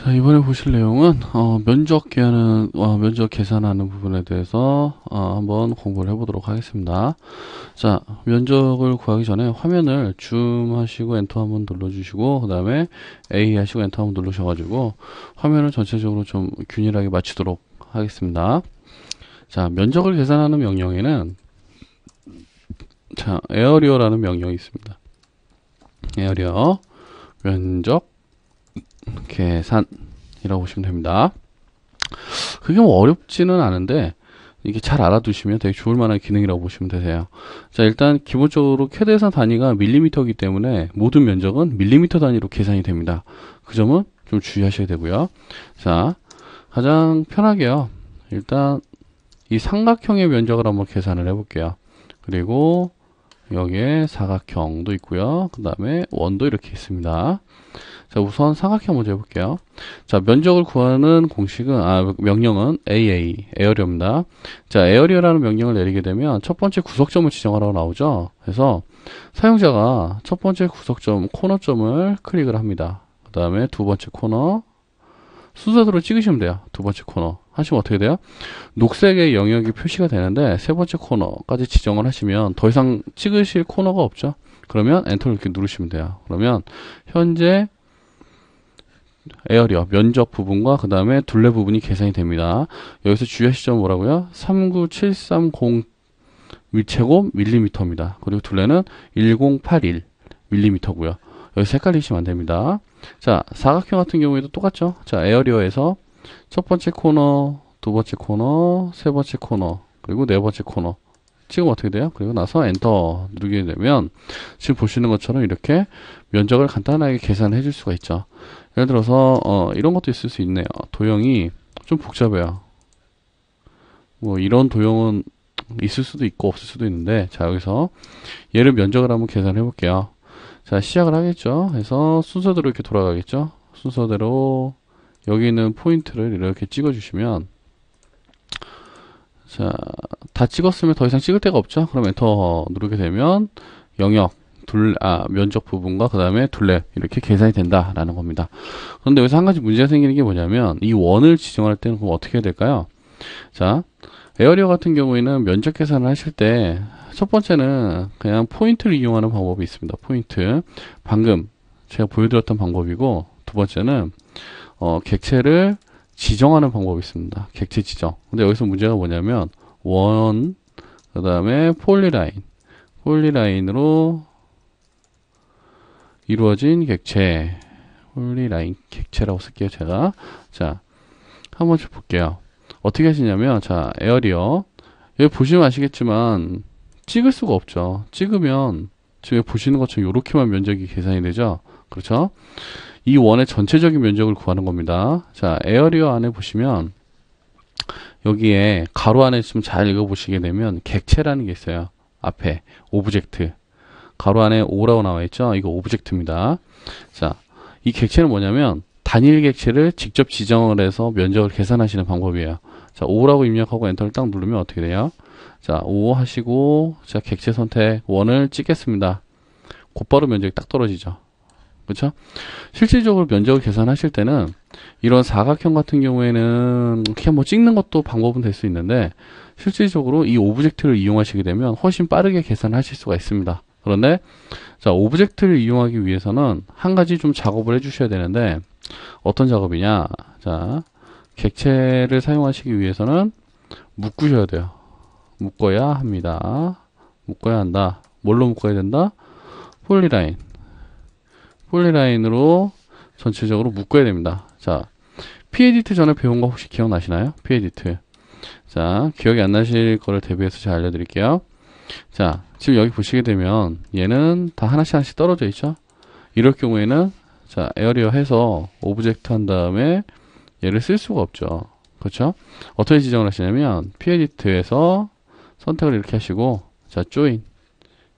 자, 이번에 보실 내용은 면적 계산하는 부분에 대해서 한번 공부를 해보도록 하겠습니다. 자, 면적을 구하기 전에 화면을 줌 하시고 엔터 한번 눌러주시고 그 다음에 A 하시고 엔터 한번 누르셔가지고 화면을 전체적으로 좀 균일하게 맞추도록 하겠습니다. 자, 면적을 계산하는 명령에는 에어리어라는 명령이 있습니다. 에어리어 면적 계산이라고 보시면 됩니다. 그게 뭐 어렵지는 않은데 이게 잘 알아두시면 되게 좋을 만한 기능이라고 보시면 되세요. 자, 일단 기본적으로 CAD에서 단위가 밀리미터이기 때문에 모든 면적은 밀리미터 단위로 계산이 됩니다. 그 점은 좀 주의하셔야 되고요. 자, 가장 편하게요. 일단 이 삼각형의 면적을 한번 계산을 해볼게요. 그리고 여기에 사각형도 있고요. 그 다음에 원도 이렇게 있습니다. 자, 우선 삼각형 먼저 해볼게요. 자, 면적을 구하는 명령은 에어리어입니다. 자, 에어리어라는 명령을 내리게 되면 첫 번째 구석점을 지정하라고 나오죠. 그래서 사용자가 첫 번째 구석점, 코너점을 클릭을 합니다. 그 다음에 두 번째 코너, 순서대로 찍으시면 돼요. 두 번째 코너 하시면 어떻게 돼요? 녹색의 영역이 표시가 되는데 세 번째 코너까지 지정을 하시면 더 이상 찍으실 코너가 없죠. 그러면 엔터를 이렇게 누르시면 돼요. 그러면 현재 에어리어 면적 부분과 그 다음에 둘레 부분이 계산이 됩니다. 여기서 주의하실 점은 뭐라고요? 39730 밀제곱 밀리미터입니다. 그리고 둘레는 1081 밀리미터고요. 여기서 헷갈리시면 안 됩니다. 자, 사각형 같은 경우에도 똑같죠. 자, 에어리어에서 첫 번째 코너, 두 번째 코너, 세 번째 코너, 그리고 네 번째 코너 찍으면 어떻게 돼요? 그리고 나서 엔터 누르게 되면 지금 보시는 것처럼 이렇게 면적을 간단하게 계산해 줄 수가 있죠. 예를 들어서 이런 것도 있을 수 있네요. 도형이 좀 복잡해요. 뭐 이런 도형은 있을 수도 있고 없을 수도 있는데, 자, 여기서 얘를 면적을 한번 계산해 볼게요. 자, 시작을 하겠죠. 그래서 순서대로 이렇게 돌아가겠죠. 순서대로 여기 있는 포인트를 이렇게 찍어 주시면, 자, 다 찍었으면 더 이상 찍을 데가 없죠. 그럼 엔터 누르게 되면 영역 면적 부분과 그 다음에 둘레 이렇게 계산이 된다라는 겁니다. 그런데 여기서 한 가지 문제가 생기는 게 뭐냐면 이 원을 지정할 때는 그럼 어떻게 해야 될까요? 자, 에어리어 같은 경우에는 면적 계산을 하실 때 첫 번째는 그냥 포인트를 이용하는 방법이 있습니다. 포인트, 방금 제가 보여드렸던 방법이고, 두 번째는 객체를 지정하는 방법이 있습니다. 객체 지정. 근데 여기서 문제가 뭐냐면 원, 그 다음에 폴리라인으로 이루어진 객체, 폴리라인 객체라고 쓸게요, 제가. 자, 한번 좀 볼게요. 어떻게 하시냐면, 자, 에어리어 여기 보시면 아시겠지만 찍을 수가 없죠. 찍으면 지금 보시는 것처럼 이렇게만 면적이 계산이 되죠. 그렇죠? 이 원의 전체적인 면적을 구하는 겁니다. 자, 에어리어 안에 보시면 여기에 가로 안에 있으면 잘 읽어보시게 되면 객체라는 게 있어요. 앞에 오브젝트 가로 안에 O라고 나와 있죠. 이거 오브젝트입니다. 자, 이 객체는 뭐냐면 단일 객체를 직접 지정을 해서 면적을 계산하시는 방법이에요. 자, O라고 입력하고 엔터를 딱 누르면 어떻게 돼요? 자, O 하시고, 자, 객체 선택, 원을 찍겠습니다. 곧바로 면적이 딱 떨어지죠. 그렇죠? 실질적으로 면적을 계산하실 때는 이런 사각형 같은 경우에는 그냥 뭐 찍는 것도 방법은 될 수 있는데, 실질적으로 이 오브젝트를 이용하시게 되면 훨씬 빠르게 계산하실 수가 있습니다. 그런데, 자, 오브젝트를 이용하기 위해서는 한 가지 좀 작업을 해주셔야 되는데, 어떤 작업이냐? 자, 객체를 사용하시기 위해서는 묶으셔야 돼요. 묶어야 합니다. 묶어야 한다. 뭘로 묶어야 된다? 폴리라인으로 전체적으로 묶어야 됩니다. 자, pEdit 전에 배운 거 혹시 기억나시나요? pEdit. 자, 기억이 안 나실 거를 대비해서 제가 알려드릴게요. 자, 지금 여기 보시게 되면 얘는 다 하나씩 떨어져 있죠? 이럴 경우에는 자, 에어리어 해서 오브젝트 한 다음에 얘를 쓸 수가 없죠. 그렇죠? 어떻게 지정을 하시냐면 pEdit에서 선택을 이렇게 하시고, 자,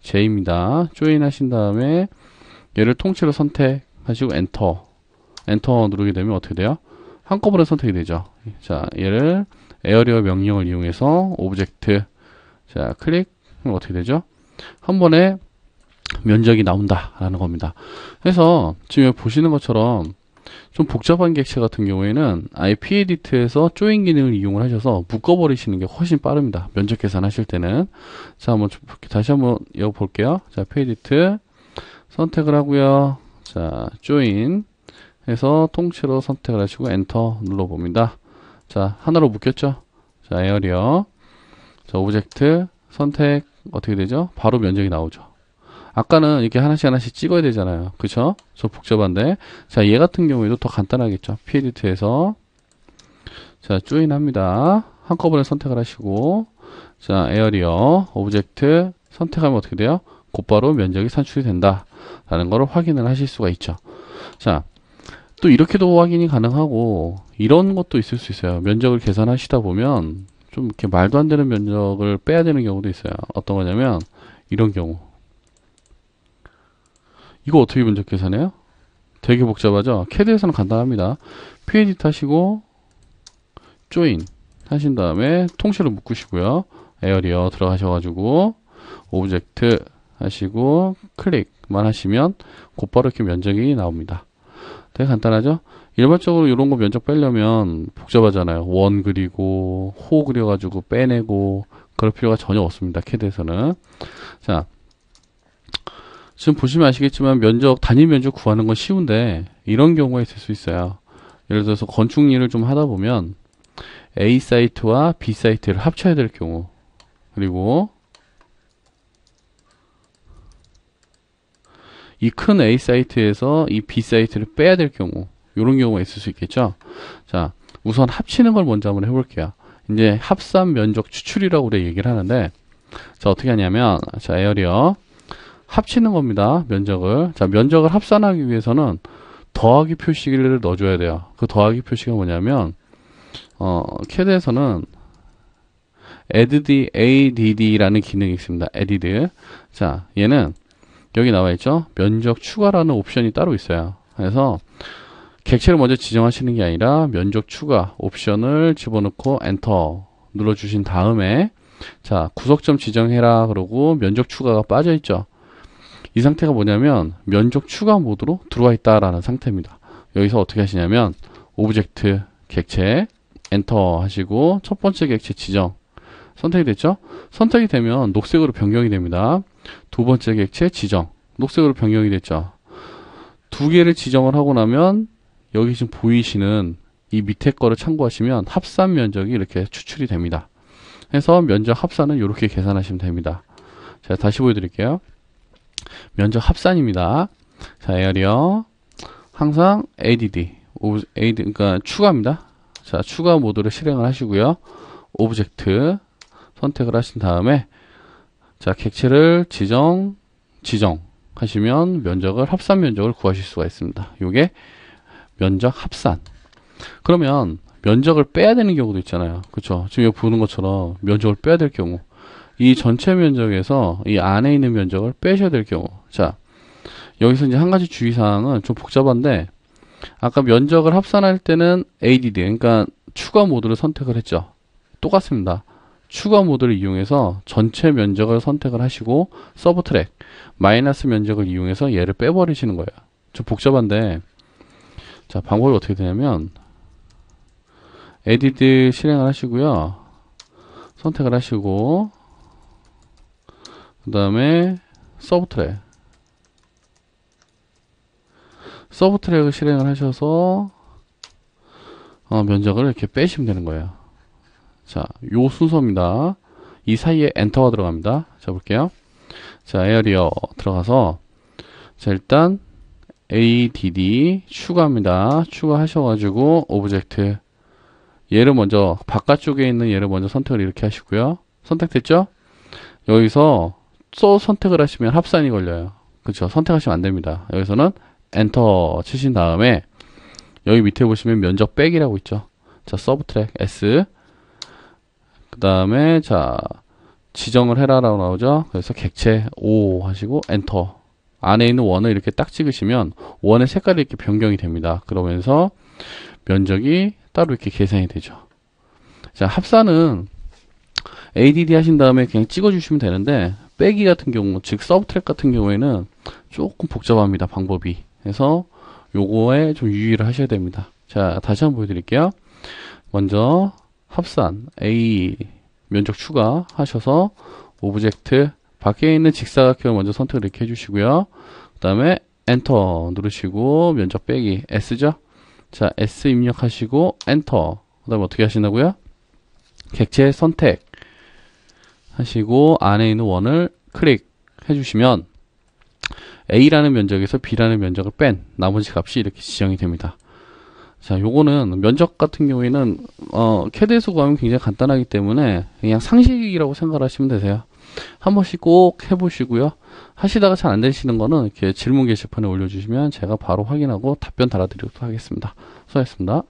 J입니다. 조인 하신 다음에 얘를 통째로 선택하시고 엔터 누르게 되면 어떻게 돼요? 한꺼번에 선택이 되죠. 자, 얘를 에어리어 명령을 이용해서 오브젝트, 자, 클릭 하면 어떻게 되죠? 한 번에 면적이 나온다라는 겁니다. 그래서 지금 여기 보시는 것처럼 좀 복잡한 객체 같은 경우에는 아예 pEdit에서 조인 기능을 이용을 하셔서 묶어버리시는 게 훨씬 빠릅니다. 면적 계산하실 때는. 자, 한번 다시 한번 이거 볼게요. 자, pEdit 선택을 하고요. 자, 조인 해서 통째로 선택을 하시고 엔터 눌러봅니다. 자, 하나로 묶였죠? 자, 에어리어. 자, 오브젝트 선택 어떻게 되죠? 바로 면적이 나오죠. 아까는 이렇게 하나씩 하나씩 찍어야 되잖아요. 그쵸? 저 복잡한데. 자, 얘 같은 경우에도 더 간단하겠죠. pEdit에서. 자, 조인 합니다. 한꺼번에 선택을 하시고. 자, 에어리어, 오브젝트 선택하면 어떻게 돼요? 곧바로 면적이 산출이 된다. 라는 거를 확인을 하실 수가 있죠. 자, 또 이렇게도 확인이 가능하고, 이런 것도 있을 수 있어요. 면적을 계산하시다 보면, 좀 이렇게 말도 안 되는 면적을 빼야 되는 경우도 있어요. 어떤 거냐면, 이런 경우. 이거 어떻게 면적 계산해요? 되게 복잡하죠? CAD에서는 간단합니다. pEdit 하시고 조인 하신 다음에 통째로 묶으시고요. 에어리어 들어가셔가지고 오브젝트 하시고 클릭만 하시면 곧바로 이렇게 면적이 나옵니다. 되게 간단하죠? 일반적으로 이런 거 면적 빼려면 복잡하잖아요. 원 그리고 호 그려가지고 빼내고 그럴 필요가 전혀 없습니다. CAD에서는. 자, 지금 보시면 아시겠지만 단위 면적 구하는 건 쉬운데 이런 경우가 있을 수 있어요. 예를 들어서 건축 일을 좀 하다 보면 A 사이트와 B 사이트를 합쳐야 될 경우, 그리고 이 큰 A 사이트에서 이 B 사이트를 빼야 될 경우, 이런 경우가 있을 수 있겠죠. 자, 우선 합치는 걸 먼저 한번 해볼게요. 이제 합산 면적 추출이라고 우리가 얘기를 하는데, 자, 어떻게 하냐면, 자, 에어리어 합치는 겁니다. 면적을. 자, 면적을 합산하기 위해서는 더하기 표시를 넣어줘야 돼요. 그 더하기 표시가 뭐냐면, CAD에서는 add라는 기능이 있습니다. add. 자, 얘는 여기 나와 있죠? 면적 추가라는 옵션이 따로 있어요. 그래서 객체를 먼저 지정하시는 게 아니라 면적 추가 옵션을 집어넣고 엔터 눌러주신 다음에, 자, 구석점 지정해라 그러고 면적 추가가 빠져 있죠. 이 상태가 뭐냐면 면적 추가 모드로 들어와 있다라는 상태입니다. 여기서 어떻게 하시냐면 오브젝트 객체 엔터 하시고 첫 번째 객체 지정 선택이 됐죠? 선택이 되면 녹색으로 변경이 됩니다. 두 번째 객체 지정 녹색으로 변경이 됐죠. 두 개를 지정을 하고 나면 여기 지금 보이시는 이 밑에 거를 참고하시면 합산 면적이 이렇게 추출이 됩니다. 해서 면적 합산은 이렇게 계산하시면 됩니다. 자, 다시 보여드릴게요. 면적 합산입니다. 자, 에어리어 항상 add 그러니까 추가입니다. 자, 추가 모드를 실행을 하시고요. 오브젝트 선택을 하신 다음에, 자, 객체를 지정 하시면 면적을 합산 면적을 구하실 수가 있습니다. 요게 면적 합산. 그러면 면적을 빼야 되는 경우도 있잖아요. 그렇죠? 지금 여기 보는 것처럼 면적을 빼야 될 경우, 이 전체 면적에서 이 안에 있는 면적을 빼셔야 될 경우, 자, 여기서 이제 한 가지 주의사항은 좀 복잡한데, 아까 면적을 합산할 때는 add, 그러니까 추가 모드를 선택을 했죠. 똑같습니다. 추가 모드를 이용해서 전체 면적을 선택을 하시고 서브트랙, 마이너스 면적을 이용해서 얘를 빼버리시는 거예요. 좀 복잡한데, 자, 방법이 어떻게 되냐면 edit 실행을 하시고요. 선택을 하시고 그 다음에 서브트랙을 실행을 하셔서 면적을 이렇게 빼시면 되는 거예요. 자, 요 순서입니다. 이 사이에 엔터가 들어갑니다. 자, 볼게요. 자, 에어리어 들어가서, 자, 일단 add 추가합니다. 추가하셔가지고 오브젝트 얘를 먼저 바깥쪽에 있는 얘를 먼저 선택을 이렇게 하시고요. 선택됐죠? 여기서 선택을 하시면 합산이 걸려요. 그렇죠? 선택하시면 안 됩니다. 여기서는 엔터 치신 다음에 여기 밑에 보시면 면적 빼기라고 있죠. 자, 서브트랙 S 그 다음에 자, 지정을 해라라고 나오죠. 그래서 객체 O 하시고 엔터. 안에 있는 원을 이렇게 딱 찍으시면 원의 색깔이 이렇게 변경이 됩니다. 그러면서 면적이 따로 이렇게 계산이 되죠. 자, 합산은 ADD 하신 다음에 그냥 찍어주시면 되는데, 빼기 같은 경우, 즉 서브트랙 같은 경우에는 조금 복잡합니다. 방법이. 그래서 요거에 좀 유의를 하셔야 됩니다. 자, 다시 한번 보여드릴게요. 먼저 합산 A 면적 추가 하셔서 오브젝트 밖에 있는 직사각형을 먼저 선택을 이렇게 해주시고요. 그 다음에 엔터 누르시고 면적 빼기 S죠. 자, S 입력하시고 엔터. 그 다음에 어떻게 하시나고요? 객체 선택 하시고 안에 있는 원을 클릭 해주시면 A라는 면적에서 B라는 면적을 뺀 나머지 값이 이렇게 지정이 됩니다. 자, 요거는 면적 같은 경우에는 CAD에서 구하면 굉장히 간단하기 때문에 그냥 상식이라고 생각하시면 되세요. 한 번씩 꼭 해보시고요. 하시다가 잘 안 되시는 거는 이렇게 질문 게시판에 올려주시면 제가 바로 확인하고 답변 달아드리도록 하겠습니다. 수고하셨습니다.